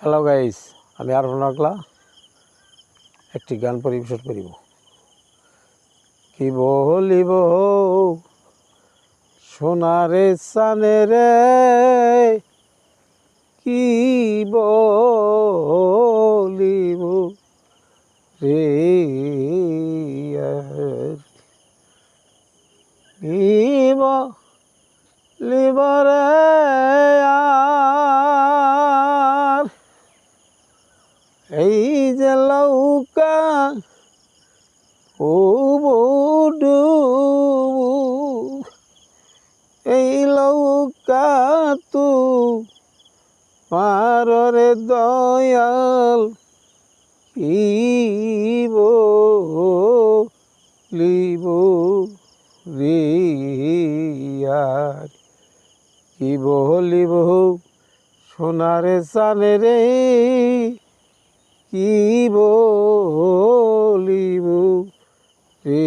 Hello guys, আমি আরফান আকলা একটি গান পরিবেশন করিব। কি বলিব সোনারে সানে রে, কি বলিব রে, কি বলিব রে আর এই যে লৌকা ডুবু, এই লৌকা তু মারে দয়াল, কি বলিব রে আর, কি বলিব সোনারে সানে রে, কি বলিব রে।